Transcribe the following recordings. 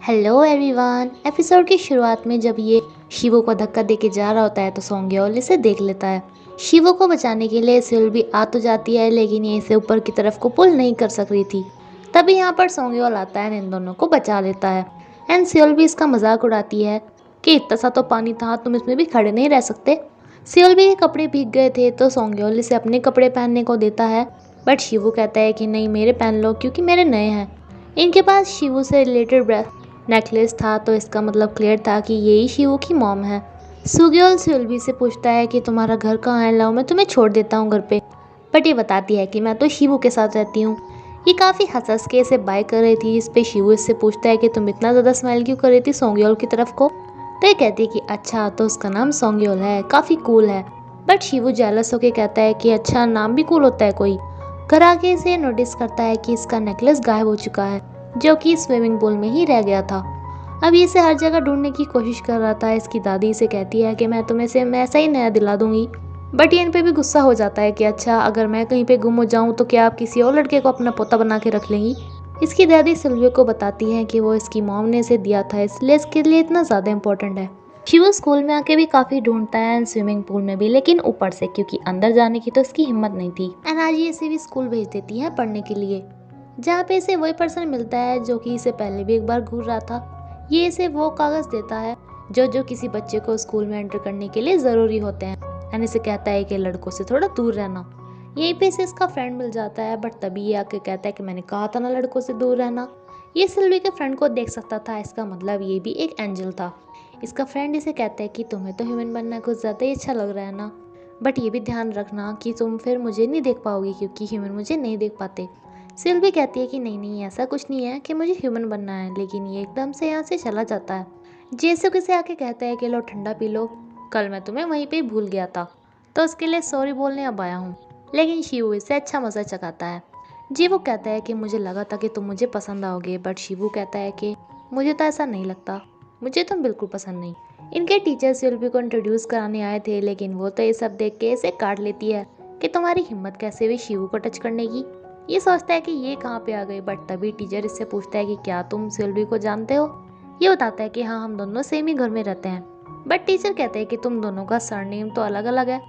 Hello everyone. Episode की शुरुआत में जब ये शिवो को धक्का देके जा रहा होता है तो सोंग्योल इसे देख लेता है। शिवो को बचाने के लिए सिल भी आ तो जाती है लेकिन ये इसे ऊपर की तरफ को पुल नहीं कर सक रही थी। तभी यहाँ पर सोंग्योल आता है इन दोनों को बचा लेता है। एंड सियोल भी इसका मजाक उड़ाती है कि इतना सा तो पानी था, तुम इसमें भी खड़े नहीं रह सकते। सियोल भी के कपड़े भीग गए थे तो सोंग्योल इसे अपने कपड़े पहनने को देता है, बट शिवू कहता है कि नहीं, मेरे पहन लो क्योंकि मेरे नए हैं। इनके पास शिवू से रिलेटेड नेकलेस था तो इसका मतलब क्लियर था कि यही शिवू की मॉम है। सुग्योल सिल्वी से पूछता है कि तुम्हारा घर कहाँ है, लाओ मैं तुम्हें छोड़ देता हूँ घर पे। बट ये बताती है कि मैं तो शिवू के साथ रहती हूँ। ये काफ़ी हंस के इसे बाय कर रही थी, इस पे शिवू इससे पूछता है कि तुम इतना ज़्यादा स्माइल क्यों कर रही थी सोंग्योल की तरफ को। तो ये कहती है कि अच्छा तो उसका नाम सोंग्योल है, काफ़ी कूल है। बट शिवू जेलस होके कहता है कि अच्छा, नाम भी कूल होता है कोई। घर आके इसे नोटिस करता है कि इसका नेकलेस गायब हो चुका है, जो कि स्विमिंग पूल में ही रह गया था। अब ये इसे हर जगह ढूंढने की कोशिश कर रहा था। इसकी दादी इसे कहती है कि मैं तुम्हें से मैं ऐसा ही नया दिला दूंगी। बट ये इन पे भी गुस्सा हो जाता है कि अच्छा, अगर मैं कहीं पे गुम हो जाऊं तो क्या आप किसी और लड़के को अपना पोता बना के रख लेंगी। इसकी दादी सिल्वियो को बताती है कि वो इसकी मॉम ने इसे दिया था, इसलिए इसके लिए इतना ज़्यादा इंपॉर्टेंट है। शिवो स्कूल में आके भी काफ़ी ढूंढता है, स्विमिंग पूल में भी, लेकिन ऊपर से, क्योंकि अंदर जाने की तो इसकी हिम्मत नहीं थी। एंड आज ये इसे भी स्कूल भेज देती है पढ़ने के लिए, जहाँ पे इसे वही पर्सन मिलता है जो कि इसे पहले भी एक बार घूर रहा था। ये इसे वो कागज़ देता है जो जो किसी बच्चे को स्कूल में एंटर करने के लिए ज़रूरी होते हैं। एंड इसे कहता है कि लड़कों से थोड़ा दूर रहना। यहीं पे इसे इसका फ्रेंड मिल जाता है, बट तभी ये आके कहता है कि मैंने कहा था ना लड़कों से दूर रहना। ये सिल्वी के फ्रेंड को देख सकता था, इसका मतलब ये भी एक एंजल था। इसका फ्रेंड इसे कहता है कि तुम्हें तो ह्यूमन बनना कुछ ज़्यादा ही अच्छा लग रहा है ना, बट ये भी ध्यान रखना कि तुम फिर मुझे नहीं देख पाओगी क्योंकि ह्यूमन मुझे नहीं देख पाते। सिल्वी कहती है कि नहीं नहीं, ऐसा कुछ नहीं है कि मुझे ह्यूमन बनना है, लेकिन ये एकदम से यहाँ से चला जाता है। जैसे किसे आके कहता है कि लो ठंडा पी लो, कल मैं तुम्हें वहीं पे ही भूल गया था, तो उसके लिए सॉरी बोलने अब आया हूँ। लेकिन शिवू इससे अच्छा मज़ा चखाता है। जीवू कहता है कि मुझे लगा था कि तुम मुझे पसंद आओगे, बट शिवू कहता है कि मुझे तो ऐसा नहीं लगता, मुझे तुम बिल्कुल पसंद नहीं। इनके टीचर सिल्वी को इंट्रोड्यूस कराने आए थे, लेकिन वो तो ये सब देख के इसे काट लेती है कि तुम्हारी हिम्मत कैसे हुई शिवू को टच करने की। ये सोचता है कि ये कहाँ पे आ गई, बट तभी टीचर इससे पूछता है कि क्या तुम सिल्वी को जानते हो। ये बताता है कि हाँ, हम दोनों सेम ही घर में रहते हैं। बट टीचर कहते हैं कि तुम दोनों का सरनेम तो अलग अलग है,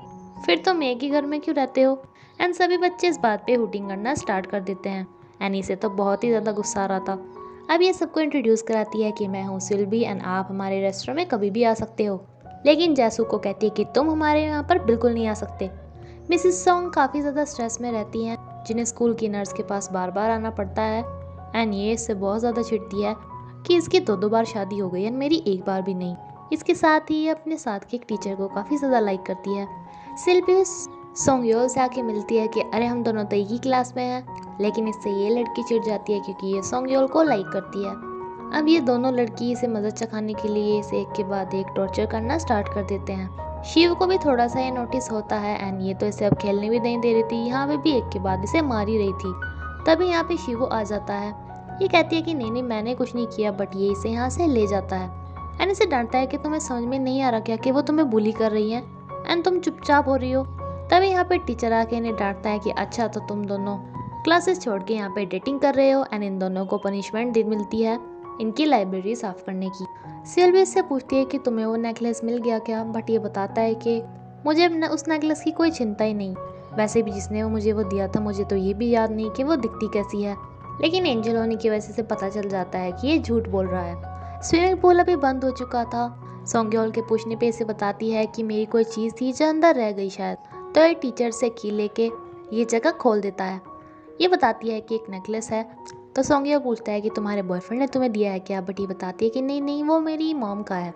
फिर तुम एक ही घर में क्यों रहते हो। एंड सभी बच्चे इस बात पे हुटिंग करना स्टार्ट कर देते हैं। एनी से तो बहुत ही ज़्यादा गुस्सा आ रहा था। अब ये सबको इंट्रोड्यूस कराती है कि मैं हूँ सिल्वी एंड आप हमारे रेस्टोरेंट में कभी भी आ सकते हो। लेकिन जैसू को कहती है कि तुम हमारे यहाँ पर बिल्कुल नहीं आ सकते। मिसिस सॉन्ग काफ़ी ज़्यादा स्ट्रेस में रहती हैं, जिन्हें स्कूल की नर्स के पास बार बार आना पड़ता है। एंड ये इससे बहुत ज़्यादा चिढ़ती है कि इसकी दो दो बार शादी हो गई है, मेरी एक बार भी नहीं। इसके साथ ही ये अपने साथ के एक टीचर को काफ़ी ज़्यादा लाइक करती है। सिल्वी सोंगयोल से आके मिलती है कि अरे हम दोनों तो एक ही क्लास में हैं, लेकिन इससे ये लड़की चिढ़ जाती है क्योंकि ये सोंगयोल को लाइक करती है। अब ये दोनों लड़की इसे मज़ा चखाने के लिए इसे एक के बाद एक टॉर्चर करना स्टार्ट कर देते हैं। शिव को भी थोड़ा सा ये नोटिस होता है एंड ये तो इसे अब खेलने भी नहीं दे रही थी, यहाँ पे भी एक के बाद इसे मार ही रही थी। तभी यहाँ पे शिवो आ जाता है। ये कहती है कि नहीं नहीं, मैंने कुछ नहीं किया, बट ये इसे यहाँ से ले जाता है एंड इसे डांटता है कि तुम्हें समझ में नहीं आ रहा क्या कि वो तुम्हें बुली कर रही है एंड तुम चुपचाप हो रही हो। तभी यहाँ पे टीचर आके इन्हें डांटता है कि अच्छा, तो तुम दोनों क्लासेस छोड़ के यहाँ पे डेटिंग कर रहे हो एंड इन दोनों को पनिशमेंट दे मिलती है इनकी लाइब्रेरी साफ करने की। सिल्वी इससे पूछती है कि तुम्हें वो नेकलेस मिल गया क्या, बट ये बताता है कि मुझे उस नेकलेस की कोई चिंता ही नहीं। वैसे भी जिसने वो मुझे वो दिया था, मुझे तो ये भी याद नहीं कि वो दिखती कैसी है। लेकिन एंजल होने की वजह से पता चल जाता है कि ये झूठ बोल रहा है। स्विमिंग पूल अभी बंद हो चुका था। सोंग्योल के पूछने पे इसे बताती है कि मेरी कोई चीज़ थी जो अंदर रह गई शायद, तो ये टीचर से की लेके ये जगह खोल देता है। ये बताती है कि एक नेकलेस है। तो सोंगियो पूछता है कि तुम्हारे बॉयफ्रेंड ने तुम्हें दिया है क्या, बट ये बताती है कि नहीं नहीं, वो मेरी मॉम का है।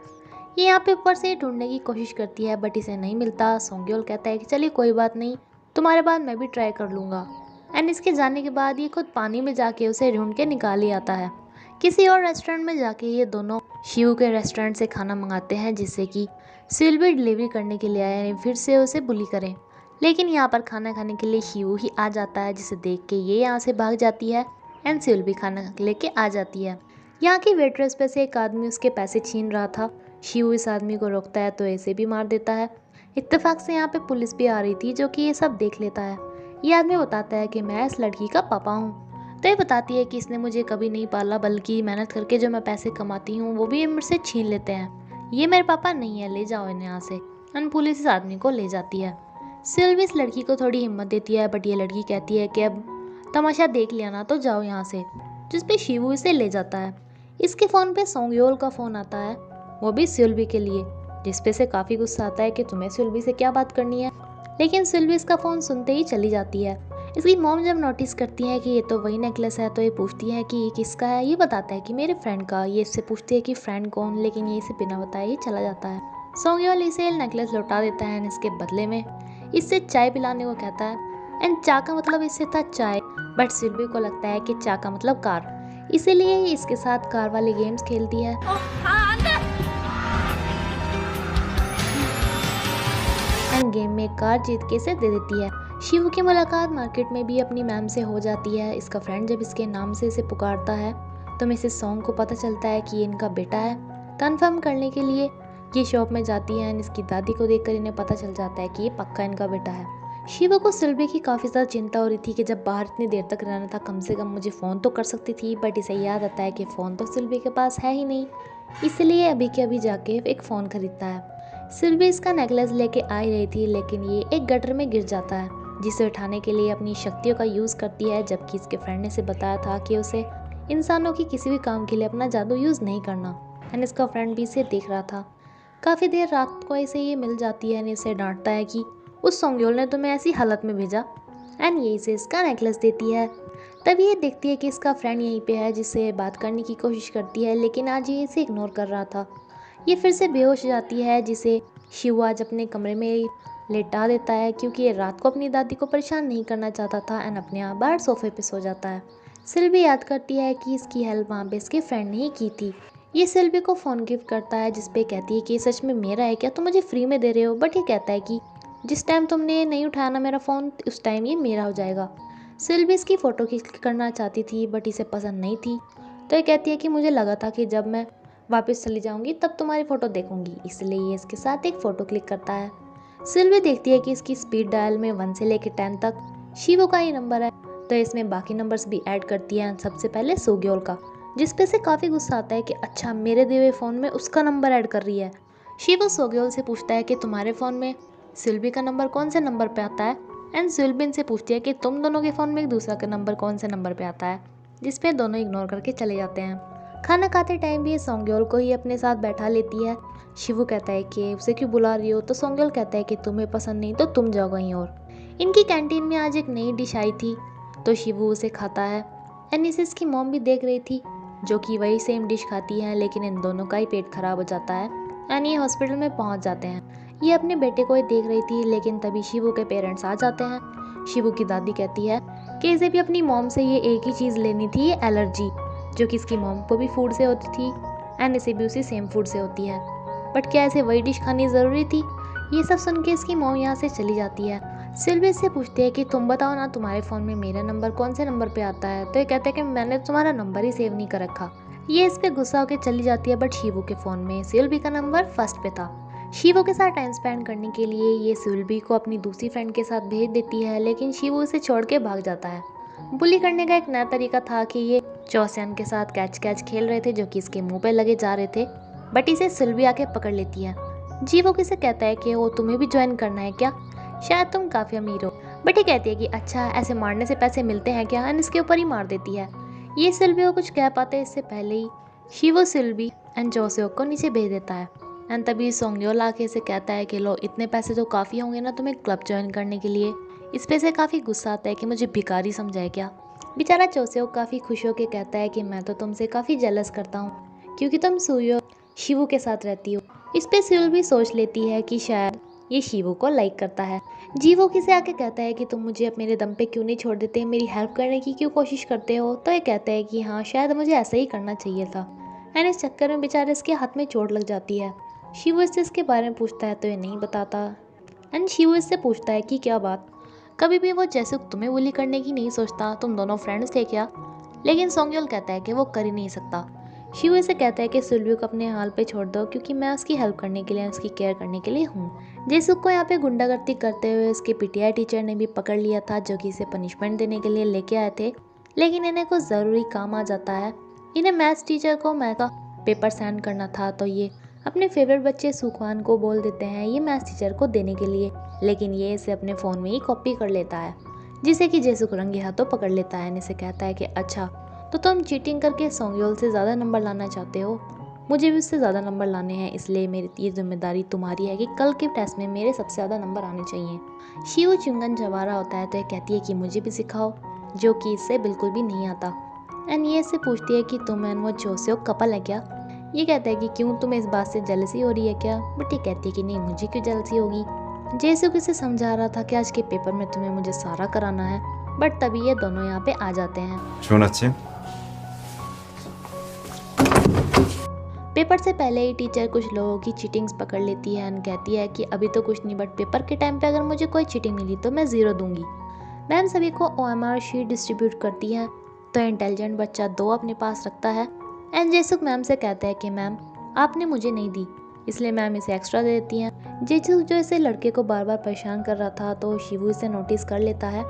ये यहाँ पे ऊपर से ढूंढने की कोशिश करती है, बट इसे नहीं मिलता। सोंग्योल कहता है कि चलिए कोई बात नहीं, तुम्हारे बाद मैं भी ट्राई कर लूँगा। एंड इसके जाने के बाद ये खुद पानी में जाके उसे ढूंढ के निकाल ही आता है। किसी और रेस्टोरेंट में जाके ये दोनों शिव के रेस्टोरेंट से खाना मंगाते हैं, जिससे कि सिल्वी डिलीवरी करने के लिए आए यानी फिर से उसे बुली करें। लेकिन यहाँ पर खाना खाने के लिए शिव ही आ जाता है, जिसे देख के ये यहाँ से भाग जाती है एंड सिल भी खाना लेके आ जाती है। यहाँ की वेट्रेस पे से एक आदमी उसके पैसे छीन रहा था। शिव इस आदमी को रोकता है तो ऐसे भी मार देता है। इत्तेफाक से यहाँ पे पुलिस भी आ रही थी, जो कि ये सब देख लेता है। ये आदमी बताता है कि मैं इस लड़की का पापा हूँ। तो ये बताती है कि इसने मुझे कभी नहीं पाला, बल्कि मेहनत करके जो मैं पैसे कमाती हूँ वो भी ये मुझसे छीन लेते हैं। ये मेरे पापा नहीं है, ले जाओ इन्हें यहाँ से। पुलिस इस आदमी को ले जाती है। सिल्वी इस लड़की को थोड़ी हिम्मत देती है, बट ये लड़की कहती है कि अब तमाशा देख लिया ना, तो जाओ यहाँ से। जिसपे शिवू इसे ले जाता है। इसके फ़ोन पे सोंगयोल का फ़ोन आता है, वो भी सिल्वी के लिए, जिसपे से काफ़ी गुस्सा आता है कि तुम्हें सिल्वी से क्या बात करनी है। लेकिन सिल्वी इसका फ़ोन सुनते ही चली जाती है। इसकी मॉम जब नोटिस करती है कि ये तो वही नेकलेस है, तो ये पूछती है कि ये किसका है। ये बताता है कि मेरे फ्रेंड का। ये इससे पूछती है कि फ्रेंड कौन, लेकिन ये इसे बिना बताए ही चला जाता है। सोंगयोल इसे नेकलेस लौटा देता है एंड इसके बदले में इससे चाय पिलाने को कहता है। एंड चा का मतलब इससे था चाय, बट सिल्वी को लगता है कि चा का मतलब कार, इसीलिए ये इसके साथ कार वाले गेम्स खेलती है। एंड गेम में कार जीत के इसे दे देती है। शिवू की मुलाकात मार्केट में भी अपनी मैम से हो जाती है। इसका फ्रेंड जब इसके नाम से इसे पुकारता है तो मिसेस सॉन्ग को पता चलता है कि ये इनका बेटा है। कंफर्म करने के लिए ये शॉप में जाती है एंड इसकी दादी को देखकर इन्हें पता चल जाता है कि ये पक्का इनका बेटा है। शिवू को सिल्वी की काफ़ी ज़्यादा चिंता हो रही थी कि जब बाहर इतनी देर तक रहना था, कम से कम मुझे फ़ोन तो कर सकती थी, बट इसे याद आता है कि फ़ोन तो सिल्वी के पास है ही नहीं, इसलिए अभी के अभी जाके एक फ़ोन खरीदता है। सिल्वी इसका नेकलेस लेके आ ही रही थी, लेकिन ये एक गटर में गिर जाता है, जिसे उठाने के लिए अपनी शक्तियों का यूज़ करती है, जबकि इसके फ्रेंड ने इसे बताया था कि उसे इंसानों की किसी भी काम के लिए अपना जादू यूज़ नहीं करना। एंड इसका फ्रेंड भी इसे देख रहा था। काफ़ी देर रात को इसे ये मिल जाती है एंड इसे डांटता है कि उस सोंगयोल ने तुम्हें ऐसी हालत में भेजा, एंड ये इसे इसका नेकलेस देती है। तभी ये देखती है कि इसका फ्रेंड यहीं पे है, जिससे बात करने की कोशिश करती है, लेकिन आज ये इसे इग्नोर कर रहा था। ये फिर से बेहोश हो जाती है, जिसे शिव आज अपने कमरे में लेटा देता है, क्योंकि ये रात को अपनी दादी को परेशान नहीं करना चाहता था, एंड अपने आप बाहर सोफे पे सो जाता है। सिल्वी याद करती है कि इसकी हेल्प वहाँ पे इसके फ्रेंड ने ही की थी। ये सिल्वी को फ़ोन गिफ्ट करता है, जिसपे कहती है कि ये सच में मेरा है क्या, तुम मुझे फ्री में दे रहे हो। बट ये कहता है कि जिस टाइम तुमने नहीं उठाया ना मेरा फ़ोन, उस टाइम ये मेरा हो जाएगा। सिल्वी इसकी फ़ोटो क्लिक करना चाहती थी, बट इसे पसंद नहीं थी, तो ये कहती है कि मुझे लगा था कि जब मैं वापस चली जाऊंगी तब तुम्हारी फ़ोटो देखूंगी, इसलिए ये इसके साथ एक फ़ोटो क्लिक करता है। सिल्वी देखती है कि इसकी स्पीड डायल में 1 से लेकर 10 तक शिवो का ही नंबर है, तो इसमें बाकी नंबर्स भी ऐड करती है, सबसे पहले सोग्योल का, जिसपे से काफ़ी गुस्सा आता है कि अच्छा मेरे दिए हुए फ़ोन में उसका नंबर ऐड कर रही है। शिवो सोग्योल से पूछता है कि तुम्हारे फ़ोन में सिल्वी का नंबर कौन से नंबर पे आता है, एंड सिल्वी से पूछती है कि तुम दोनों के फ़ोन में एक दूसरा का नंबर कौन से नंबर पे आता है, जिसपे दोनों इग्नोर करके चले जाते हैं। खाना खाते टाइम भी ये सोंगयोल को ही अपने साथ बैठा लेती है। शिवू कहता है कि उसे क्यों बुला रही हो, तो सोंगयोल कहता है कि तुम्हें पसंद नहीं तो तुम जाओ कहीं और। इनकी कैंटीन में आज एक नई डिश आई थी, तो शिवू उसे खाता है। एनिसिस की मॉम भी देख रही थी, जो कि वही सेम डिश खाती है, लेकिन इन दोनों का ही पेट खराब हो जाता है एंड ये हॉस्पिटल में पहुंच जाते हैं। ये अपने बेटे को ही देख रही थी, लेकिन तभी शिवू के पेरेंट्स आ जाते हैं। शिवू की दादी कहती है कि इसे भी अपनी मॉम से ये एक ही चीज़ लेनी थी, ये एलर्जी, जो कि इसकी मॉम को भी फूड से होती थी एंड इसे भी उसी सेम फूड से होती है, बट क्या इसे वही डिश खानी ज़रूरी थी। ये सब सुन के इसकी मॉम यहाँ से चली जाती है। सिल्वी से पूछती है कि तुम बताओ ना, तुम्हारे फ़ोन में मेरा नंबर कौन से नंबर पे आता है, तो ये कहता है कि मैंने तुम्हारा नंबर ही सेव नहीं कर रखा। ये इस पे गुस्सा होकर चली जाती है, बट शिवू के फ़ोन में सिल्वी का नंबर फर्स्ट पे था। शिवू के साथ टाइम स्पेंड करने के लिए ये सिल्वी को अपनी दूसरी फ्रेंड के साथ भेज देती है, लेकिन शिवू उसे छोड़ के भाग जाता है। बुली करने का एक नया तरीका था कि ये चौसियन के साथ कैच कैच खेल रहे थे, जो कि इसके मुंह पे लगे जा रहे थे, बट इसे सिल्वी आके पकड़ लेती है। जीवो किसे कहता है कि वो तुम्हें भी ज्वाइन करना है क्या, शायद तुम काफ़ी अमीर हो। बट ये कहती है कि अच्छा ऐसे मारने से पैसे मिलते हैं क्या, एंड इसके ऊपर ही मार देती है। ये सिल्वी को कुछ कह पाते इससे पहले ही शिवो सिल्वी एंड जोसेओ को नीचे भेज देता है। एंड तभी सोंगयोल आके इसे कहता है कि लो इतने पैसे तो काफ़ी होंगे ना तुम्हें क्लब ज्वाइन करने के लिए। इस पे से काफ़ी गुस्सा आता है कि मुझे भिखारी समझाए क्या। बेचारा जोसेओ काफ़ी खुश होकर कहता है कि मैं तो तुमसे काफ़ी जेलस करता हूँ, क्योंकि तुम सुयो शिवू के साथ रहती हो। इस पे सिल्वी सोच लेती है कि शायद ये शिवू को लाइक करता है। जीवो किसे आके कहता है कि तुम मुझे अब मेरे दम पे क्यों नहीं छोड़ देते, मेरी हेल्प करने की क्यों कोशिश करते हो, तो ये कहता है कि हाँ शायद मुझे ऐसा ही करना चाहिए था। एंड इस चक्कर में बेचारे इसके हाथ में चोट लग जाती है। शिवू इससे इसके बारे में पूछता है तो ये नहीं बताता। एंड शिवू इससे पूछता है कि क्या बात, कभी भी वो जैसे तुम्हें बुली करने की नहीं सोचता, तुम दोनों फ्रेंड्स थे क्या। लेकिन सोंगयोल कहता है कि वो कर ही नहीं सकता। शिवू से कहता है कि सिल्वी को अपने हाल पे छोड़ दो, क्योंकि मैं उसकी हेल्प करने के लिए, उसकी केयर करने के लिए हूँ। जेसुक को यहाँ पे गुंडागर्दी करते हुए उसके पीटीआई टीचर ने भी पकड़ लिया था, जो कि इसे पनिशमेंट देने के लिए लेके आए थे, लेकिन इन्हें कुछ ज़रूरी काम आ जाता है। इन्हें मैथ्स टीचर को मैथ का पेपर सेंड करना था, तो ये अपने फेवरेट बच्चे सुखवान को बोल देते हैं ये मैथ्स टीचर को देने के लिए, लेकिन ये इसे अपने फ़ोन में ही कॉपी कर लेता है, जिसे कि जेसुक रंगे हाथों पकड़ लेता है। इसे कहता है कि अच्छा, तो तुम चीटिंग करके सोंगयोल से ज़्यादा नंबर लाना चाहते हो, मुझे भी उससे ज़्यादा नंबर लाने हैं, इसलिए मेरी ये जिम्मेदारी तुम्हारी है कि कल के टेस्ट में मेरे सबसे ज़्यादा नंबर आने चाहिए। शिवो च्युइंगम चबा रहा होता है तो ये कहती है कि मुझे भी सिखाओ, जो कि इससे बिल्कुल भी नहीं आता। एंड ये इससे पूछती है कि तुम एंड वो जोसेओ कपल है क्या। ये कहता है कि क्यों, तुम्हें इस बात से जेलसी हो रही है क्या। बट ये कहती है कि नहीं, मुझे क्यों जेलसी होगी। जेसुक इसे समझा रहा था कि आज के पेपर में तुम्हें मुझे सारा कराना है, बट तभी ये दोनों यहाँ पे आ जाते हैं। 좋은 아침. पेपर से पहले ही टीचर कुछ लोगों की चीटिंग्स पकड़ लेती है एंड कहती है कि अभी तो कुछ नहीं, बट पेपर के टाइम पे अगर मुझे कोई चीटिंग मिली तो मैं 0 दूंगी। मैम सभी को OMR शीट डिस्ट्रीब्यूट करती है, तो इंटेलिजेंट बच्चा 2 अपने पास रखता है। एंड जेसुक मैम से कहता है कि मैम आपने मुझे नहीं दी, इसलिए मैम इसे एक्स्ट्रा दे देती हैं। जेसुक जो इसे लड़के को बार बार परेशान कर रहा था, तो शिवू इसे नोटिस कर लेता है।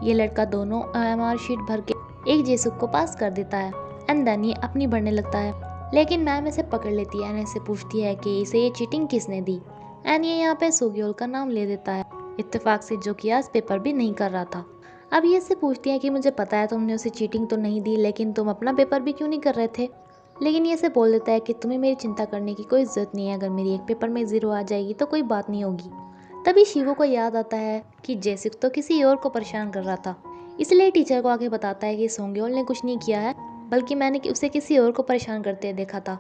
ये लड़का दोनों OMR शीट भर के एक जेसुक को पास कर देता है एंड देन ये अपनी भरने लगता है, लेकिन मैम इसे पकड़ लेती है एंड इसे पूछती है कि इसे ये चीटिंग किसने दी। एंड ये यहाँ पे सोग्योल का नाम ले देता है, इत्तेफाक से, जो कि आज पेपर भी नहीं कर रहा था। अब ये इससे पूछती है कि मुझे पता है तुमने उसे चीटिंग तो नहीं दी, लेकिन तुम अपना पेपर भी क्यों नहीं कर रहे थे। लेकिन ये इसे बोल देता है कि तुम्हें मेरी चिंता करने की कोई ज़रूरत नहीं है, अगर मेरी एक पेपर में 0 आ जाएगी तो कोई बात नहीं होगी। तभी शिवो को याद आता है कि जेसिक तो किसी और को परेशान कर रहा था, इसलिए टीचर को आके बताता है कि सोंग्योल ने कुछ नहीं किया है, बल्कि मैंने उसे किसी और को परेशान करते देखा था।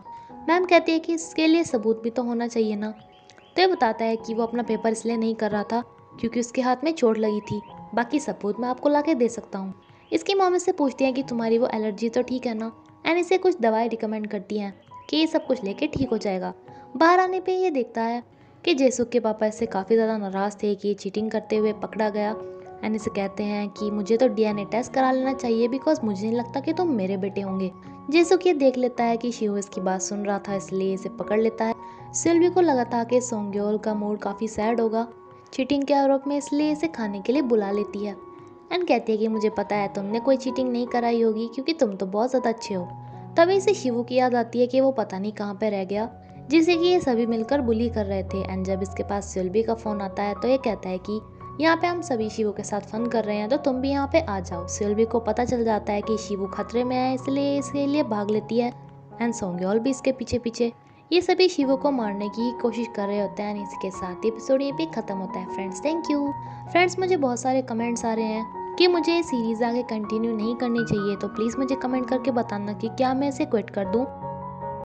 मैम कहती है कि इसके लिए सबूत भी तो होना चाहिए ना। तो ये बताता है कि वो अपना पेपर इसलिए नहीं कर रहा था क्योंकि उसके हाथ में चोट लगी थी, बाकी सबूत मैं आपको ला के दे सकता हूँ। इसकी मॉम इससे पूछती है कि तुम्हारी वो एलर्जी तो ठीक है ना, एंड इसे कुछ दवाई रिकमेंड करती हैं कि ये सब कुछ लेके ठीक हो जाएगा। बाहर आने पे ये देखता है कि जेसुक के पापा इससे काफ़ी ज़्यादा नाराज़ थे कि चीटिंग करते हुए पकड़ा गया, एंड इसे कहते हैं कि मुझे तो DNA टेस्ट करा लेना चाहिए, बिकॉज मुझे नहीं लगता कि तुम मेरे बेटे होंगे। जेसुक ये देख लेता है कि शिवो इसकी बात सुन रहा था, इसलिए इसे पकड़ लेता है। सिल्वी को लगा था कि सोंग्योल का मूड काफ़ी सैड होगा चीटिंग के आरोप में, इसलिए इसे खाने के लिए बुला लेती है एंड कहती है कि मुझे पता है तुमने कोई चीटिंग नहीं कराई होगी क्योंकि तुम तो बहुत ज़्यादा अच्छे हो। तभी इसे शिवू की याद आती है कि वो पता नहीं कहाँ पे रह गया, जिसे कि ये सभी मिलकर बुली कर रहे थे। एंड जब इसके पास सिल्वी का फ़ोन आता है तो ये कहता है कि यहाँ पे हम सभी शिवू के साथ फन कर रहे हैं, तो तुम भी यहाँ पे आ जाओ। सिल्वी को पता चल जाता है कि शिवू खतरे में है, इसलिए इसके लिए भाग लेती है एंड सोंग्योल भी इसके पीछे पीछे। ये सभी शिवू को मारने की कोशिश कर रहे होते हैं। इसके साथ एपिसोड ये भी खत्म होता है फ्रेंड्स। Thank you friends. मुझे बहुत सारे कमेंट्स आ रहे हैं कि मुझे ये सीरीज़ आगे कंटिन्यू नहीं करनी चाहिए, तो प्लीज़ मुझे कमेंट करके बताना कि क्या मैं इसे क्विट कर दूँ।